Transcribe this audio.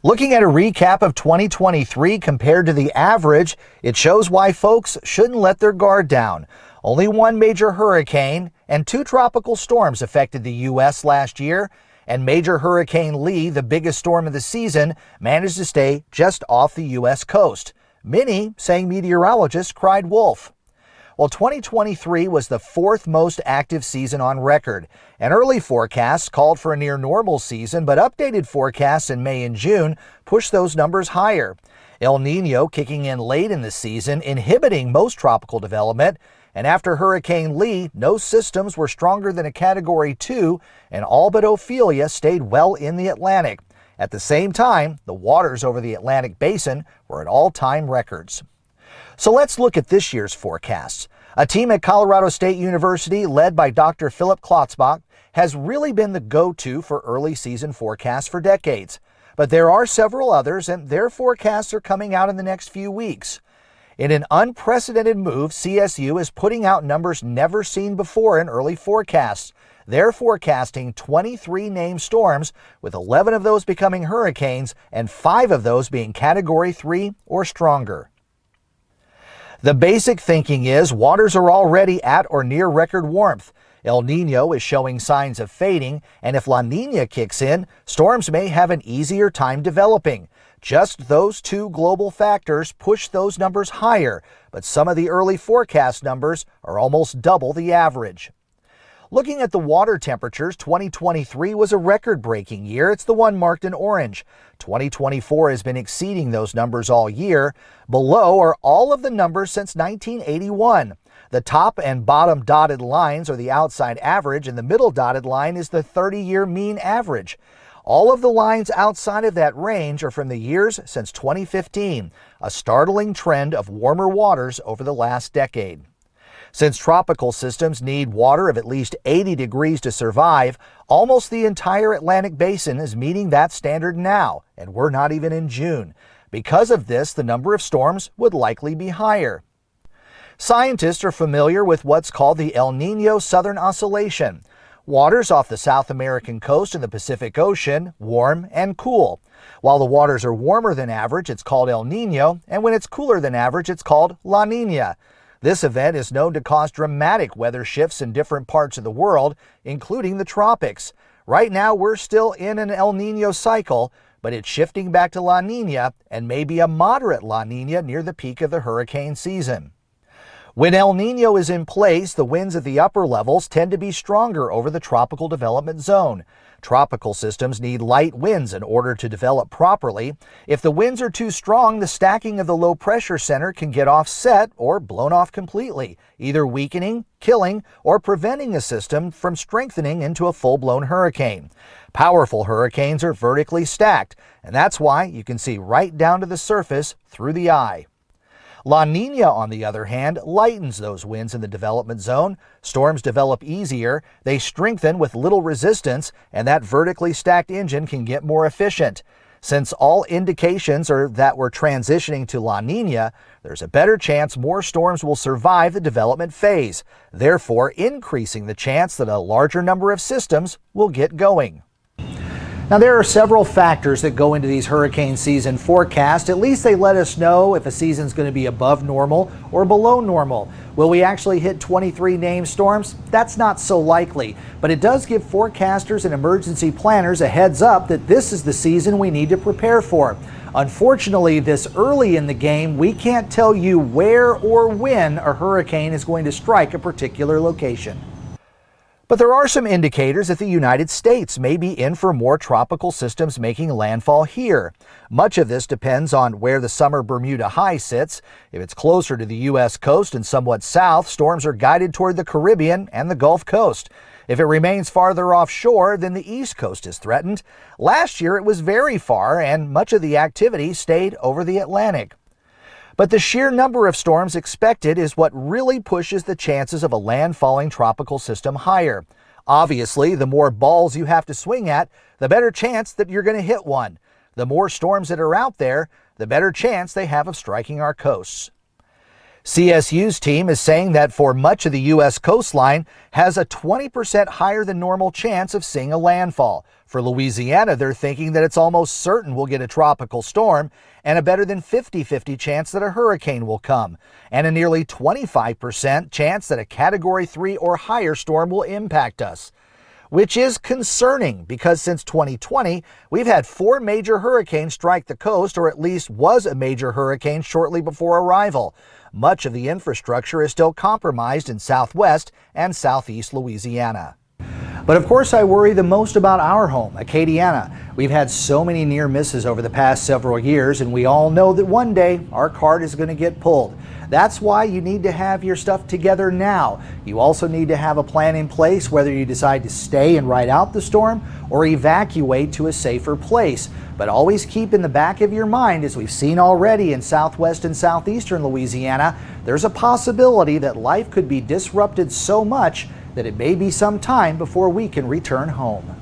Looking at a recap of 2023 compared to the average, it shows why folks shouldn't let their guard down. Only one major hurricane and two tropical storms affected the U.S. last year, and Major Hurricane Lee, the biggest storm of the season, managed to stay just off the U.S. coast. Many saying meteorologists cried wolf. Well, 2023 was the fourth most active season on record, and early forecasts called for a near normal season, but updated forecasts in May and June pushed those numbers higher. El Niño kicking in late in the season, inhibiting most tropical development, and after Hurricane Lee, no systems were stronger than a Category 2, and all but Ophelia stayed well in the Atlantic. At the same time, the waters over the Atlantic basin were at all-time records. So let's look at this year's forecasts. A team at Colorado State University, led by Dr. Philip Klotzbach, has really been the go-to for early season forecasts for decades. But there are several others, and their forecasts are coming out in the next few weeks. In an unprecedented move, CSU is putting out numbers never seen before in early forecasts. They're forecasting 23 named storms, with 11 of those becoming hurricanes and 5 of those being Category 3 or stronger. The basic thinking is waters are already at or near record warmth. El Niño is showing signs of fading, and if La Niña kicks in, storms may have an easier time developing. Just those two global factors push those numbers higher, but some of the early forecast numbers are almost double the average. Looking at the water temperatures, 2023 was a record-breaking year. It's the one marked in orange. 2024 has been exceeding those numbers all year. Below are all of the numbers since 1981. The top and bottom dotted lines are the outside average, and the middle dotted line is the 30-year mean average. All of the lines outside of that range are from the years since 2015, a startling trend of warmer waters over the last decade. Since tropical systems need water of at least 80 degrees to survive, almost the entire Atlantic basin is meeting that standard now, and we're not even in June. Because of this, the number of storms would likely be higher. Scientists are familiar with what's called the El Niño Southern Oscillation. Waters off the South American coast and the Pacific Ocean, warm and cool. While the waters are warmer than average, it's called El Niño, and when it's cooler than average, it's called La Niña. This event is known to cause dramatic weather shifts in different parts of the world, including the tropics. Right now, we're still in an El Niño cycle, but it's shifting back to La Niña and maybe a moderate La Niña near the peak of the hurricane season. When El Niño is in place, the winds at the upper levels tend to be stronger over the tropical development zone. Tropical systems need light winds in order to develop properly. If the winds are too strong, the stacking of the low pressure center can get offset or blown off completely, either weakening, killing, or preventing a system from strengthening into a full-blown hurricane. Powerful hurricanes are vertically stacked, and that's why you can see right down to the surface through the eye. La Niña, on the other hand, lightens those winds in the development zone. Storms develop easier, they strengthen with little resistance, and that vertically stacked engine can get more efficient. Since all indications are that we're transitioning to La Niña, there's a better chance more storms will survive the development phase, therefore increasing the chance that a larger number of systems will get going. Now, there are several factors that go into these hurricane season forecasts. At least they let us know if a season's going to be above normal or below normal. Will we actually hit 23 named storms? That's not so likely, but it does give forecasters and emergency planners a heads up that this is the season we need to prepare for. Unfortunately, this early in the game, we can't tell you where or when a hurricane is going to strike a particular location. But there are some indicators that the United States may be in for more tropical systems making landfall here. Much of this depends on where the summer Bermuda high sits. If it's closer to the U.S. coast and somewhat south, storms are guided toward the Caribbean and the Gulf Coast. If it remains farther offshore, then the East Coast is threatened. Last year it was very far, and much of the activity stayed over the Atlantic. But the sheer number of storms expected is what really pushes the chances of a landfalling tropical system higher. Obviously, the more balls you have to swing at, the better chance that you're going to hit one. The more storms that are out there, the better chance they have of striking our coasts. CSU's team is saying that for much of the U.S. coastline has a 20% higher than normal chance of seeing a landfall. For Louisiana, they're thinking that it's almost certain we'll get a tropical storm and a better than 50-50 chance that a hurricane will come, and a nearly 25% chance that a Category 3 or higher storm will impact us. Which is concerning because since 2020, we've had 4 major hurricanes strike the coast, or at least was a major hurricane shortly before arrival. Much of the infrastructure is still compromised in southwest and southeast Louisiana. But of course, I worry the most about our home, Acadiana. We've had so many near misses over the past several years, and we all know that one day our card is going to get pulled. That's why you need to have your stuff together now. You also need to have a plan in place whether you decide to stay and ride out the storm or evacuate to a safer place. But always keep in the back of your mind, as we've seen already in southwest and southeastern Louisiana, there's a possibility that life could be disrupted so much that it may be some time before we can return home.